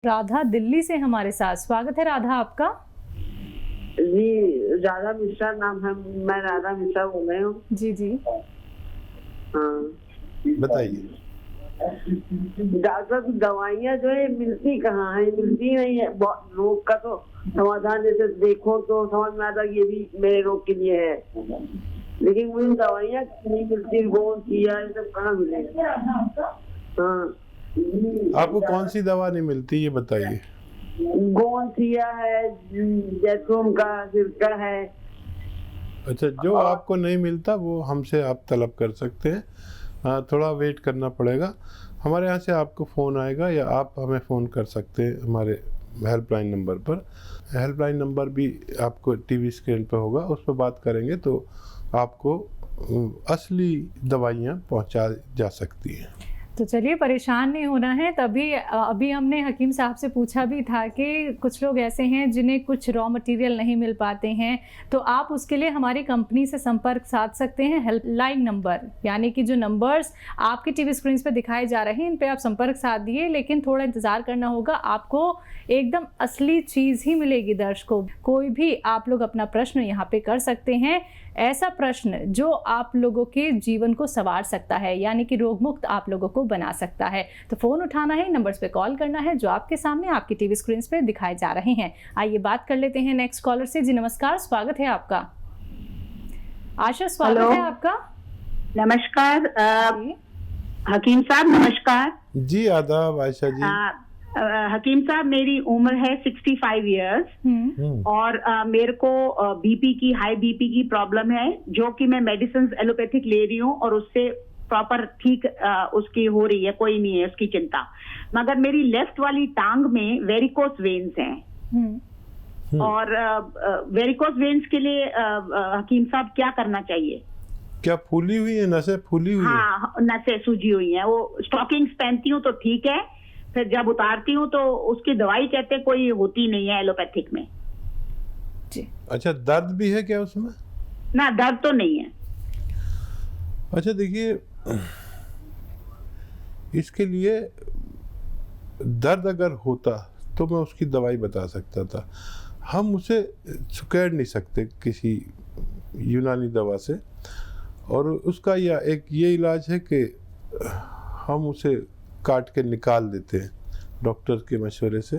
राधा दिल्ली से हमारे साथ। स्वागत है राधा आपका। जी, राधा मिश्रा नाम है। मैं राधा मिश्रा बोल रही हूँ। जी जी, हाँ, बताइए। डॉक्टर दवाइयाँ जो है मिलती कहाँ है? मिलती नहीं है। बहुत रोग का तो समाधान जैसे देखो तो समझ में आता ये भी मेरे रोग के लिए है, लेकिन मुझे दवाइयाँ नहीं मिलती। गोंद किया ये सब कहाँ मिलेगा? हाँ, आपको कौन सी दवा नहीं मिलती ये बताइए। गोंद किया है, जैतून का सिरका है। अच्छा, जो आपको नहीं मिलता वो हमसे आप तलब कर सकते हैं। थोड़ा वेट करना पड़ेगा। हमारे यहाँ से आपको फ़ोन आएगा या आप हमें फ़ोन कर सकते हैं हमारे हेल्पलाइन नंबर पर। हेल्पलाइन नंबर भी आपको टीवी स्क्रीन पर होगा, उस पर बात करेंगे तो आपको असली दवाइयाँ पहुँचा जा सकती हैं। तो चलिए, परेशान नहीं होना है। तभी अभी हमने हकीम साहब से पूछा भी था कि कुछ लोग ऐसे हैं जिन्हें कुछ रॉ मटेरियल नहीं मिल पाते हैं, तो आप उसके लिए हमारी कंपनी से संपर्क साध सकते हैं। हेल्पलाइन नंबर यानी कि जो नंबर्स आपके टीवी स्क्रीन पे दिखाए जा रहे हैं, इन पे आप संपर्क साधिए, लेकिन थोड़ा इंतज़ार करना होगा। आपको एकदम असली चीज़ ही मिलेगी दर्शकों। कोई भी आप लोग अपना प्रश्न यहाँ पे कर सकते हैं, ऐसा प्रश्न जो आप लोगों के जीवन को संवार सकता है, यानी कि रोग मुक्त आप लोगों को बना सकता है। तो फ़ोन उठाना है, नंबर्स पे कॉल करना है जो आपके सामने आपकी टीवी स्क्रीन पे दिखाए जा रहे हैं। आइए बात कर लेते हैं नेक्स्ट कॉलर से। जी नमस्कार, स्वागत है आपका। आशा, स्वागत है आपका। नमस्कार हकीम साहब। नमस्कार जी, आदाब आयशा जी। हकीम साहब, मेरी उम्र है 65 इयर्स और मेरे को बीपी की, हाई बीपी की प्रॉब्लम है, जो कि मैं मेडिसिन एलोपैथिक ले रही हूँ और उससे प्रॉपर ठीक उसकी हो रही है, कोई नहीं है उसकी चिंता। मगर मेरी लेफ्ट वाली टांग में वेरिकोस वेन्स हैं और वेरिकोस वेन्स के लिए हकीम साहब क्या करना चाहिए? क्या फूली हुई है? नसें फूली हुई है? हाँ, नसें सूजी हुई हैं। वो स्टॉकिंग्स पहनती हूँ तो ठीक है, फिर जब उतारती हूँ तो उसकी दवाई कहते कोई होती नहीं है एलोपैथिक में जी। अच्छा, दर्द भी है क्या उसमें? ना, दर्द तो नहीं है। अच्छा देखिए, इसके लिए दर्द अगर होता तो मैं उसकी दवाई बता सकता था। हम उसे सुकैड़ नहीं सकते किसी यूनानी दवा से, और उसका ये इलाज है कि हम उसे काट के निकाल देते हैं डॉक्टर के मशवरे से।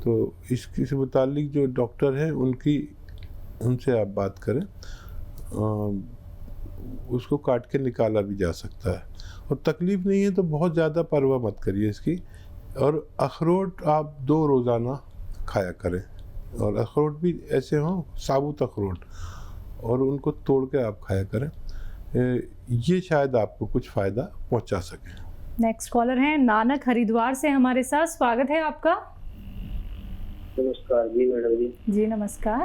तो इसके से मुतालिक जो डॉक्टर हैं उनसे आप बात करें, उसको काट के निकाला भी जा सकता है। और तकलीफ़ नहीं है तो बहुत ज़्यादा परवाह मत करिए इसकी। और अखरोट आप 2 रोज़ाना खाया करें, और अखरोट भी ऐसे हों साबुत अखरोट, और उनको तोड़ के आप खाया करें। ये शायद आपको कुछ फ़ायदा पहुंचा सके। नेक्स्ट कॉलर हैं नानक हरिद्वार से हमारे साथ। स्वागत है आपका। नमस्कार जी मैडम जी। जी नमस्कार।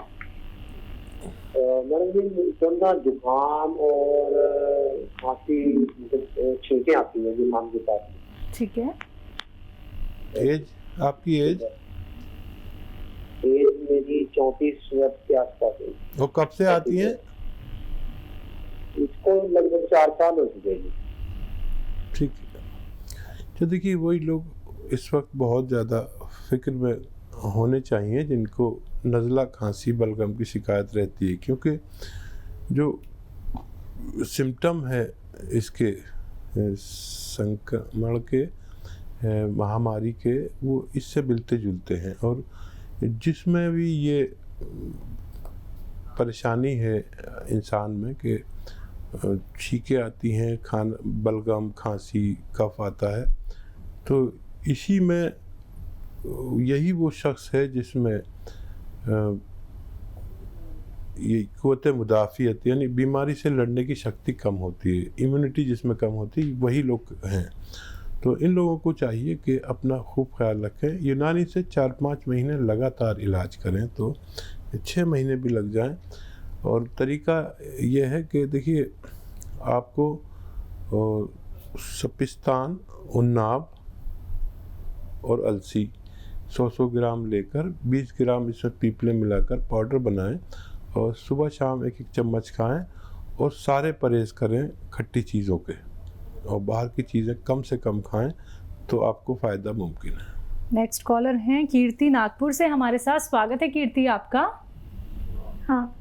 मैडम जी, ठंडा जुकाम और खांसी, छींकें आती है जुकाम के साथ। ठीक है। एज, आपकी एज? एज मेरी 34 वर्ष के आसपास है। वो कब से आती है? इसको लगभग 4 साल हो चुके हैं। ठीक है। तो देखिए, वही लोग इस वक्त बहुत ज़्यादा फिक्र में होने चाहिए जिनको नज़ला, खांसी, बलगम की शिकायत रहती है, क्योंकि जो सिम्टम है इसके संक्रमण के, महामारी के, वो इससे मिलते जुलते हैं। और जिसमें भी ये परेशानी है इंसान में कि छींकें आती हैं, बलगम, खांसी, कफ आता है, तो इसी में यही वो शख्स है जिसमें ये क़ुव्वत मुदाफ़ियत यानी बीमारी से लड़ने की शक्ति कम होती है, इम्यूनिटी जिसमें कम होती है, वही लोग हैं। तो इन लोगों को चाहिए कि अपना खूब ख्याल रखें। यूनानी से 4-5 महीने लगातार इलाज करें तो 6 महीने भी लग जाएं। और तरीका यह है कि देखिए, आपको सपिस्तान, उन्नाब और अलसी 100-100 ग्राम लेकर 20 ग्राम इसमें पीपले मिलाकर पाउडर बनाएं और सुबह शाम 1-1 चम्मच खाएं। और सारे परहेज़ करें खट्टी चीज़ों के, और बाहर की चीज़ें कम से कम खाएं, तो आपको फ़ायदा मुमकिन है। नेक्स्ट कॉलर हैं कीर्ति नागपुर से हमारे साथ। स्वागत है कीर्ति आपका। हाँ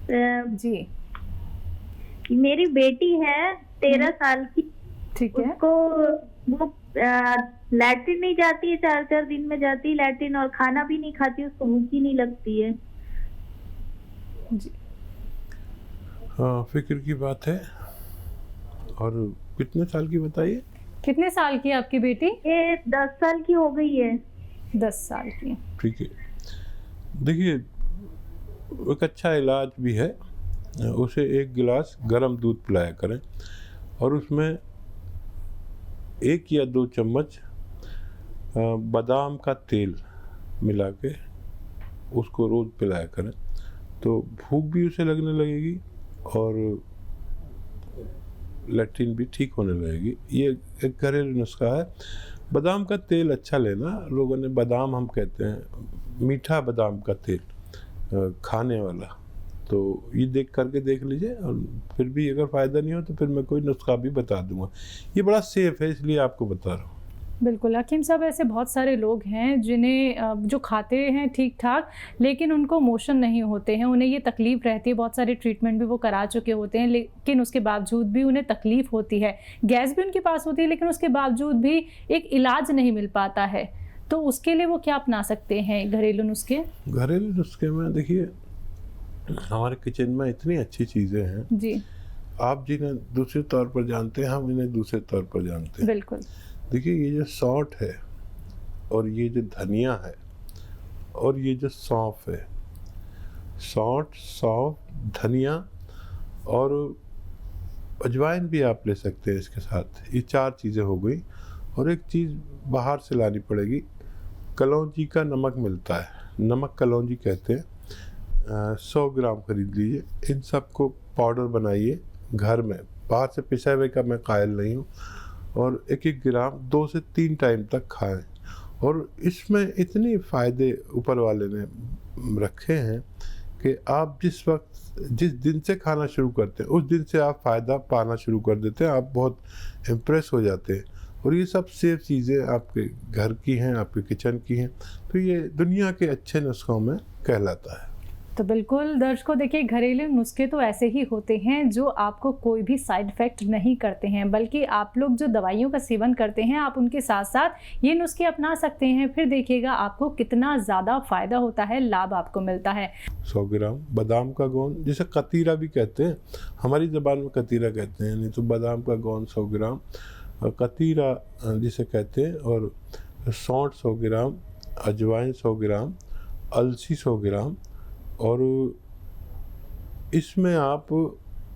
जी मेरी बेटी है 13 साल की। ठीक है। उसको वो लैट्रिन नहीं जाती है, 4-4 दिन में जाती है लैट्रिन, और खाना भी नहीं खाती, उसको भूख ही नहीं लगती है। जी हाँ, फिक्र की बात है। और कितने साल की बताइए? कितने साल की है आपकी बेटी? ये 10 साल की हो गई है। 10 साल की। ठीक है, देखिए एक अच्छा इलाज भी है, उसे 1 गिलास गर्म दूध पिलाया करें और उसमें 1 या 2 चम्मच बादाम का तेल मिला के उसको रोज़ पिलाया करें, तो भूख भी उसे लगने लगेगी और लैट्रिन भी ठीक होने लगेगी। ये एक घरेलू नुस्खा है। बादाम का तेल अच्छा लेना, लोगों ने बादाम हम कहते हैं मीठा बादाम का तेल खाने वाला, तो ये देख लीजिए और फिर भी अगर फ़ायदा नहीं हो तो फिर मैं कोई नुस्खा भी बता दूंगा। ये बड़ा सेफ है इसलिए आपको बता रहा हूँ। बिल्कुल हकीम साहब, ऐसे बहुत सारे लोग हैं जिन्हें जो खाते हैं ठीक ठाक लेकिन उनको मोशन नहीं होते हैं, उन्हें ये तकलीफ़ रहती है, बहुत सारे ट्रीटमेंट भी वो करा चुके होते हैं लेकिन उसके बावजूद भी उन्हें तकलीफ़ होती है, गैस भी उनके पास होती है लेकिन उसके बावजूद भी एक इलाज नहीं मिल पाता है, तो उसके लिए वो क्या अपना सकते हैं घरेलू नुस्खे? घरेलू नुस्खे में देखिए हमारे किचन में इतनी अच्छी चीज़ें हैं जी, आप जिन्हें दूसरे तौर पर जानते हैं हम इन्हें दूसरे तौर पर जानते हैं। बिल्कुल। देखिए ये जो सौंठ है और ये जो धनिया है और ये जो सौंफ है, सौंठ, सौंफ, धनिया और अजवाइन भी आप ले सकते हैं इसके साथ। ये 4 चीज़ें हो गई और एक चीज़ बाहर से लानी पड़ेगी, कलौंजी का नमक मिलता है, नमक कलौंजी कहते हैं, 100 ग्राम खरीद लीजिए। इन सबको पाउडर बनाइए घर में, बाहर से पिसा हुए का मैं कायल नहीं हूँ, और 1-1 ग्राम 2 से 3 टाइम तक खाएं। और इसमें इतनी फ़ायदे ऊपर वाले ने रखे हैं कि आप जिस दिन से खाना शुरू करते हैं उस दिन से आप फ़ायदा पाना शुरू कर देते हैं, आप बहुत इम्प्रेस हो जाते हैं। और ये सब सेफ चीज़ें आपके घर की हैं, आपके किचन की हैं, तो ये दुनिया के अच्छे नुस्खों में कहलाता है। तो बिल्कुल दर्शकों, देखिए घरेलू नुस्खे तो ऐसे ही होते हैं जो आपको कोई भी साइड इफ़ेक्ट नहीं करते हैं, बल्कि आप लोग जो दवाइयों का सेवन करते हैं आप उनके साथ साथ ये नुस्खे अपना सकते हैं, फिर देखिएगा आपको कितना ज़्यादा फ़ायदा होता है, लाभ आपको मिलता है। 100 ग्राम बादाम का गोंद, जिसे कतीरा भी कहते हैं, हमारी ज़बान में कतीरा कहते हैं, नहीं तो बादाम का गोंद 100 ग्राम, कतीरा जिसे कहते हैं, और सौंठ 100 ग्राम, अजवाइन 100 ग्राम, अलसी 100 ग्राम, और इसमें आप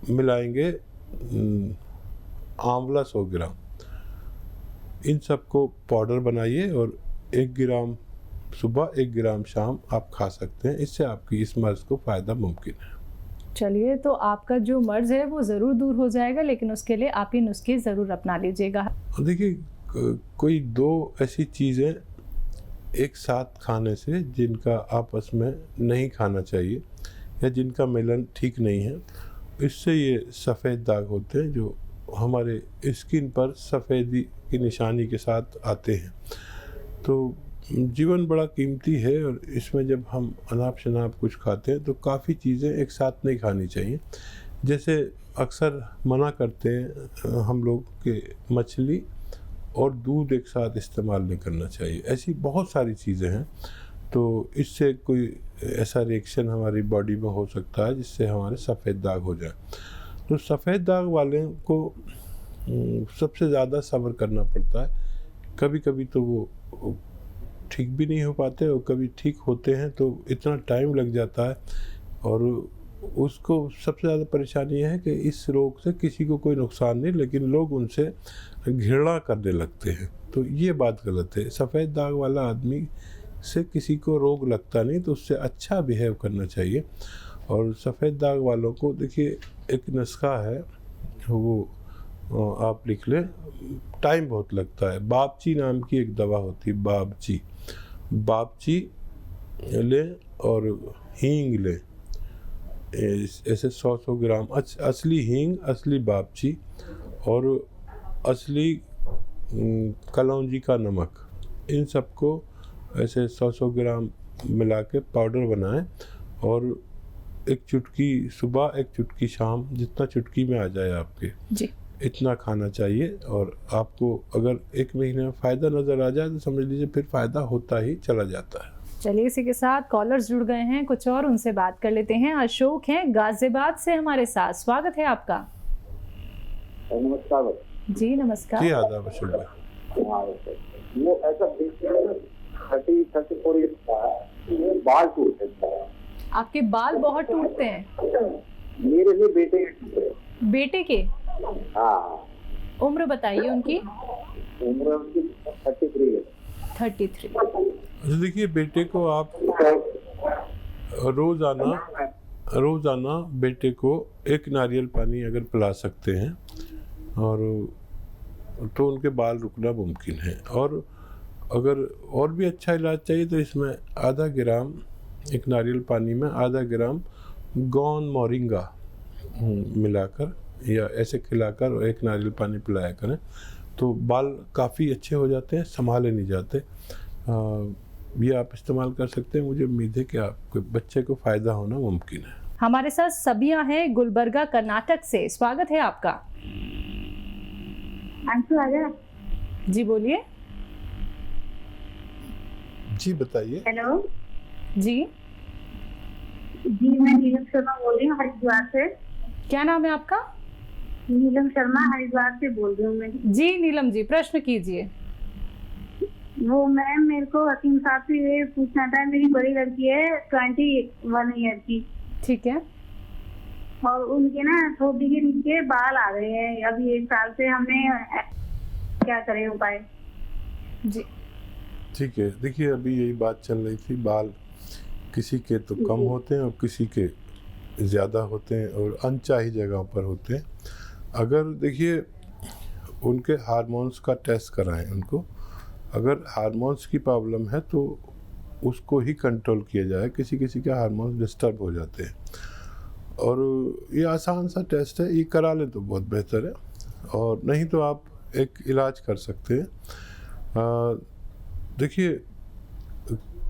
मिलाएंगे आंवला 100 ग्राम। इन सबको पाउडर बनाइए और 1 ग्राम सुबह 1 ग्राम शाम आप खा सकते हैं। इससे आपकी इस मर्ज़ को फ़ायदा मुमकिन है। चलिए, तो आपका जो मर्ज़ है वो ज़रूर दूर हो जाएगा, लेकिन उसके लिए आप ये नुस्खे ज़रूर अपना लीजिएगा। देखिए कोई 2 ऐसी चीज़ें एक साथ खाने से जिनका आपस में नहीं खाना चाहिए या जिनका मिलन ठीक नहीं है, इससे ये सफ़ेद दाग होते हैं जो हमारे स्किन पर सफ़ेदी की निशानी के साथ आते हैं। तो जीवन बड़ा कीमती है और इसमें जब हम अनाप शनाप कुछ खाते हैं तो काफ़ी चीज़ें एक साथ नहीं खानी चाहिए। जैसे अक्सर मना करते हैं हम लोग कि मछली और दूध एक साथ इस्तेमाल नहीं करना चाहिए। ऐसी बहुत सारी चीज़ें हैं, तो इससे कोई ऐसा रिएक्शन हमारी बॉडी में हो सकता है जिससे हमारे सफ़ेद दाग हो जाए। तो सफ़ेद दाग वाले को सबसे ज़्यादा सब्र करना पड़ता है। कभी कभी तो वो ठीक भी नहीं हो पाते और कभी ठीक होते हैं तो इतना टाइम लग जाता है, और उसको सबसे ज़्यादा परेशानी यह है कि इस रोग से किसी को कोई नुकसान नहीं, लेकिन लोग उनसे घृणा करने लगते हैं। तो ये बात गलत है। सफ़ेद दाग वाला आदमी से किसी को रोग लगता नहीं, तो उससे अच्छा बिहेव करना चाहिए। और सफ़ेद दाग वालों को देखिए एक नुस्खा है, वो आप लिख लें, टाइम बहुत लगता है। बाबची नाम की एक दवा होती है, बाबची लें और हींग लें, ऐसे 100 ग्राम असली हींग, असली बाबची और असली कलौंजी का नमक, इन सबको ऐसे 100 ग्राम मिला के पाउडर बनाएं और एक चुटकी सुबह एक चुटकी शाम, जितना चुटकी में आ जाए आपके जी, इतना खाना चाहिए। और आपको अगर 1 महीने में फ़ायदा नज़र आ जाए तो समझ लीजिए फिर फ़ायदा होता ही चला जाता है। चलिए इसी के साथ कॉलर्स जुड़ गए हैं, कुछ और उनसे बात कर लेते हैं। अशोक हैं गाजियाबाद से हमारे साथ, स्वागत है आपका। नमस्कार जी नमस्कार। जी आदाब अशोक भाई। वो ऐसा 30-34 ईयर्स का है, वो बाल टूटते हैं। आपके बाल बहुत टूटते हैं? मेरे लिए बेटे के। बेटे के? हाँ। उम्र बताइए उनकी। उम्र उनकी 33 है। 33। अच्छा देखिए, बेटे को आप रोज़ाना बेटे को 1 नारियल पानी अगर पिला सकते हैं और तो उनके बाल रुकना मुमकिन है। और अगर और भी अच्छा इलाज चाहिए तो इसमें आधा ग्राम, 1 नारियल पानी में आधा ग्राम गौन मोरिंगा मिलाकर या ऐसे खिलाकर 1 नारियल पानी पिलाया करें तो बाल काफ़ी अच्छे हो जाते हैं, संभाले नहीं जाते। ये आप इस्तेमाल कर सकते हैं। मुझे उम्मीद है कि आपके बच्चे को फ़ायदा होना मुमकिन है। हमारे साथ सबिया है गुलबर्गा कर्नाटक से, स्वागत है आपका। अंशु आ जा। जी बोलिए। जी बताइए। हेलो जी जी, मैं नीलम शर्मा बोल रही हूँ हरिद्वार से। क्या नाम है आपका? नीलम शर्मा हरिद्वार से बोल रही हूँ मैं। जी नीलम जी, प्रश्न कीजिए। वो मैम, मेरे को हकीम साहब से ये पूछना था, मेरी बड़ी लड़की है 21 ईयर की, ठीक है, और उनके ना ठोडी के नीचे बाल आ गए हैं अभी 1 साल से। हमने क्या करें उपाय? जी ठीक है, देखिए अभी यही बात चल रही थी, बाल किसी के तो कम होते हैं और किसी के ज़्यादा होते हैं और अनचाही जगहों पर होते हैं। अगर देखिए उनके हार्मोन्स का टेस्ट कराएं उनको, अगर हार्मोन्स की प्रॉब्लम है तो उसको ही कंट्रोल किया जाए। किसी किसी के हार्मोन्स डिस्टर्ब हो जाते हैं और ये आसान सा टेस्ट है, ये करा लें तो बहुत बेहतर है। और नहीं तो आप एक इलाज कर सकते हैं। देखिए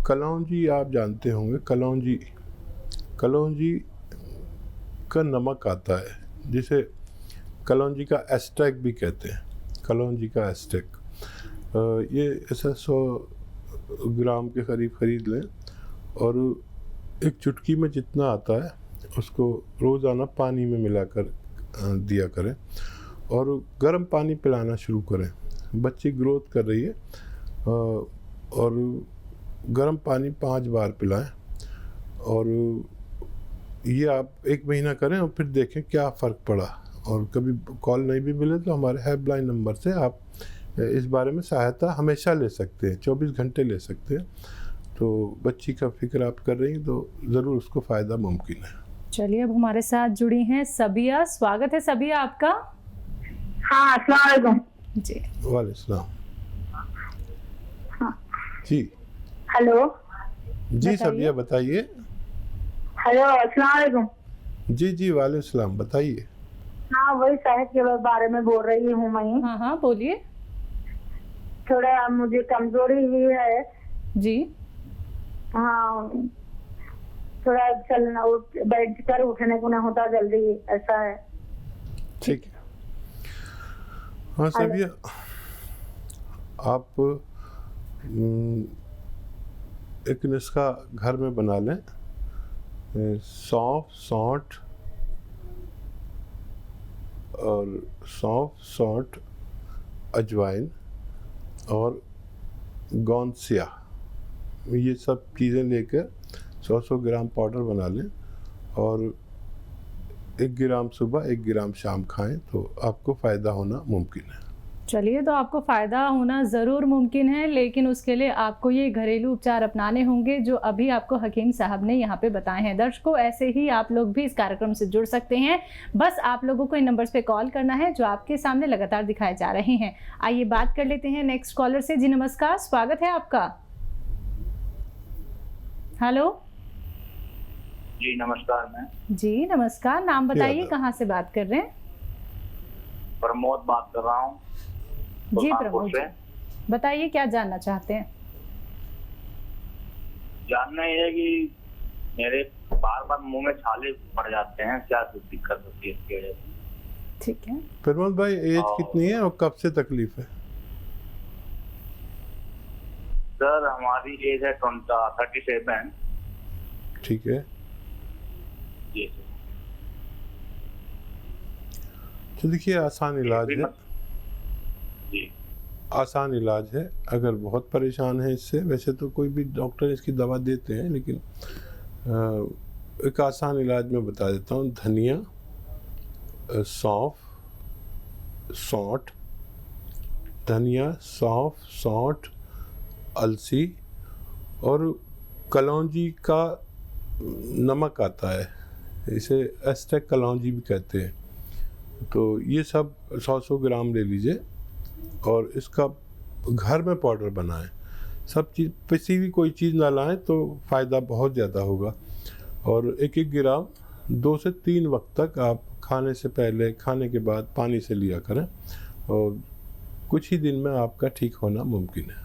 कलौंजी आप जानते होंगे, कलौंजी का नमक आता है जिसे कलौंजी का एस्टेक भी कहते हैं। कलौंजी का एस्टेक ये ऐसा 100 ग्राम के करीब खरीद लें और एक चुटकी में जितना आता है उसको रोज़ाना पानी में मिलाकर दिया करें और गर्म पानी पिलाना शुरू करें। बच्ची ग्रोथ कर रही है और गर्म पानी 5 बार पिलाएं और ये आप 1 महीना करें और फिर देखें क्या फ़र्क पड़ा। और कभी कॉल नहीं भी मिले तो हमारे हेल्पलाइन नंबर से आप इस बारे में सहायता हमेशा ले सकते हैं, 24 घंटे ले सकते हैं। तो बच्ची का फिक्र आप कर रही हैं तो ज़रूर उसको फ़ायदा मुमकिन है। चलिए अब हमारे साथ जुड़ी हैं सबिया, स्वागत है सबिया आपका। हाँ, अस्सलाम वालेकुम। जी वालेकुम सलाम। हाँ। जी हेलो जी सबिया बताइए। हेलो, अस्सलाम वालेकुम। जी वालेकुम सलाम, बताइए। हाँ, वही सेहत के बारे में बोल रही हूँ मैं। हाँ हाँ बोलिए। थोड़ा मुझे कमजोरी भी है जी। हाँ, थोड़ा चलना बैठ कर उठने को ना होता जल्दी, ऐसा है। ठीक है। हाँ सबिया, आप एक नुस्खा घर में बना लें। सौंठ सौंठ, अजवाइन और गोंसिया, ये सब चीज़ें लेकर 100 ग्राम पाउडर बना लें और 1 ग्राम सुबह 1 ग्राम शाम खाएं तो आपको फ़ायदा होना मुमकिन है। चलिए, तो आपको फ़ायदा होना ज़रूर मुमकिन है, लेकिन उसके लिए आपको ये घरेलू उपचार अपनाने होंगे जो अभी आपको हकीम साहब ने यहाँ पे बताए हैं। दर्शकों, ऐसे ही आप लोग भी इस कार्यक्रम से जुड़ सकते हैं। बस आप लोगों को इन नंबर्स पे कॉल करना है जो आपके सामने लगातार दिखाए जा रहे हैं। आइए बात कर लेते हैं नेक्स्ट कॉलर से। जी नमस्कार, स्वागत है आपका। हेलो जी नमस्कार मैम। जी नमस्कार, नाम बताइए, कहाँ से बात कर रहे हैं? प्रमोद बात कर रहा हूँ जी प्रमोद जी, बताइए क्या जानना चाहते हैं? जानना ये है कि मेरे बार बार मुंह में छाले पड़ जाते हैं, क्या कुछ दिक्कत होती है इसकी वजह से? ठीक है। प्रमोद भाई एज कितनी है और कब से तकलीफ है? सर हमारी एज है 37। ठीक है, जी सर। तो देखिए आसान इलाज है, जी आसान इलाज है। अगर बहुत परेशान है इससे, वैसे तो कोई भी डॉक्टर इसकी दवा देते हैं, लेकिन एक आसान इलाज मैं बता देता हूँ। धनिया, सौंफ, सौंठ, धनिया, सौंफ, सौंठ, अलसी और कलौंजी का नमक आता है, इसे एस्टेक कलौंजी भी कहते हैं। तो ये सब 100 ग्राम ले लीजिए और इसका घर में पाउडर बनाएं। सब चीज़ पिसी हुई कोई चीज़ ना लाएं तो फ़ायदा बहुत ज़्यादा होगा। और 1-1 ग्राम 2 से 3 वक्त तक आप खाने से पहले, खाने के बाद पानी से लिया करें और कुछ ही दिन में आपका ठीक होना मुमकिन है।